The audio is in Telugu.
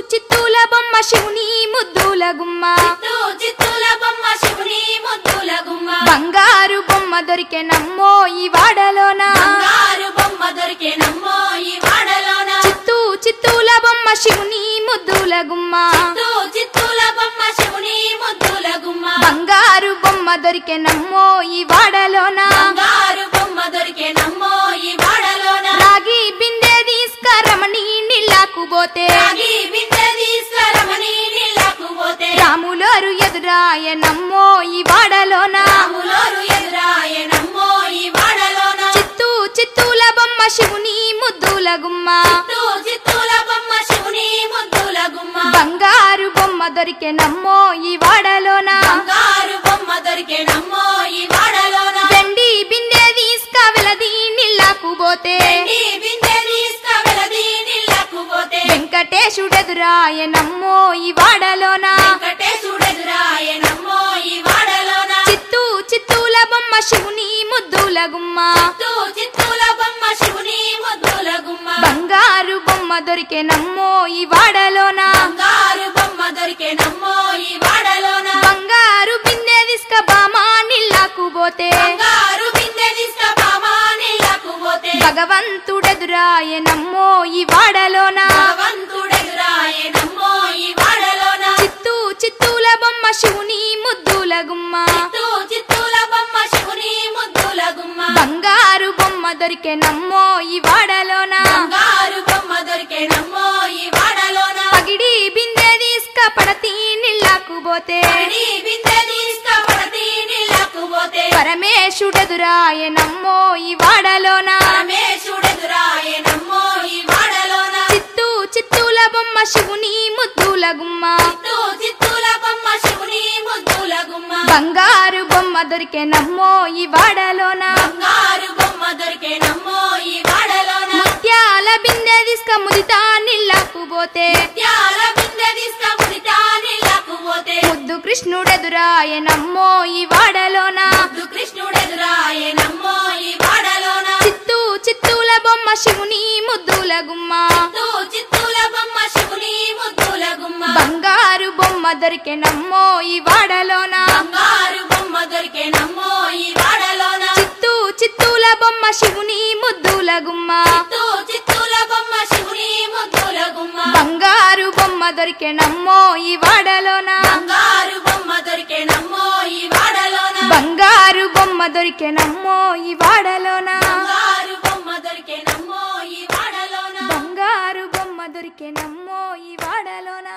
చిత్తూల బొమ్మ శివుని ముద్దుల గుమ్మ చిత్తూల బొమ్మ శివుని ముద్దుల గుమ్మ బంగారు బొమ్మ దొరికే నమ్మో ఈ వాడలోన బంగారు బొమ్మ దొరికే నమ్మో ఈ వాడలోన చిత్తూల బొమ్మ శివుని ముద్దుల గుమ్మ చిత్తూల బొమ్మ శివుని ముద్దుల గుమ్మ బంగారు బొమ్మ దొరికే నమ్మో ఈ వాడలోన బంగారు బొమ్మ దొరికే నమ్మో ఈ వాడలోన రాగి బిందె తీసుకరమణి నీళ్ళకు పోతే రాగి బిందె తీసుకరమణి నీళ్ళకు పోతే రాములోరు ఎదురాయ నమ్మో ఈ వాడలోన రాములోరు ఎదురాయ నమ్మో ఈ వాడలోన చిత్తూల బొమ్మ శివుని ముద్దుల గుమ్మ చిత్తూల బొమ్మ శివుని ముద్దుల గుమ్మ బంగారు బొమ్మ దొరికే నమ్మో ఈ వాడలోన బంగారు బొమ్మ దొరికే నమ్మో ఈ వాడలోన వెండి బిందె తీసుకవెలది నీళ్ళకు పోతే బిందె తీసుకవెలది నీళ్ళకు పోతే వెంకటేశుడెదురాయ నమ్మో ఈ వాడలోన వెంకటేశుడెదురాయ నమ్మో ఈ వాడలోన చిత్తూల బొమ్మ శివుని ముద్దుల గుమ్మ చిత్తూల బొమ్మ శివుని ముద్దుల గుమ్మ బంగారు బొమ్మ దొరికే నమ్మో ఈ వాడలోన బంగారు బొమ్మ దొరికే నమ్మో ఈ వాడలోన బంగారు బిందె తీసుక బామా నీళ్ళకు పోతే బంగారు బిందె తీసుక బామా నీళ్ళకు పోతే భగవంతుడెదురాయ నమ్మో ఈ వాడలోన భగవంతుడెదురాయ నమ్మో ఈ వాడలోన చిత్తూల బొమ్మ శివుని ముద్దుల గుమ్మ చిత్తూల బొమ్మ శివుని ముద్దుల గుమ్మ బంగారు బొమ్మ దొరికే నమ్మో ఈ వాడలోన బంగారు బొమ్మ దొరికే నమ్మో ఈ వాడలోన పగిడి బిందె తీసుక పడతి నీళ్ళకు పోతే బిందె తీసుక పడతి నీళ్ళకు పోతే పరమేశుడెదురాయ నమ్మో ఈ వాడలోన పరమేశుడెదురాయ నమ్మో ఈ వాడలోన చిత్తూల బొమ్మ శివుని ముద్దుల గుమ్మ చిత్తూల బొమ్మ శివుని ముద్దుల గుమ్మ బంగారు బొమ్మ దొరికే నమ్మో ఈ వాడలోన బంగారు బొమ్మ దొరికే నమ్మో ఈ వాడలోన ముత్యాల బిందె తీసుక ముదితా నీళ్ళకు పోతే ముత్యాల బిందె తీసుక ముదితా నీళ్ళకు పోతే ముద్దు కృష్ణుడెదురాయ నమ్మో ఈ వాడలోన కృష్ణుడెదురాయ నమ్మో ఈ వాడలోన చిత్తూల బొమ్మ శివుని ముద్దుల గుమ్మ చిత్తూల బొమ్మ శివుని ముద్దుల గుమ్మ బంగారు బొమ్మ దొరికే నమ్మో ఈ వాడలోన బంగారు బొమ్మ దొరికే నమ్మో ఈ వాడలోన చిత్తూల బొమ్మ శివుని ముద్దుల గుమ్మ చిత్తూల బొమ్మ శివుని ముద్దుల గుమ్మ బంగారు బొమ్మ దొరికే నమ్మో ఈ వాడలోన బంగారు బొమ్మ దొరికే నమ్మో ఈ వాడలోన బంగారు బొమ్మ దొరికే నమ్మో ఈ వాడలోన బంగారు బొమ్మ దొరికే నమ్మో ఈ వాడలోన బంగారు బొమ్మ దొరికే నమ్మో ఈ వాడలోన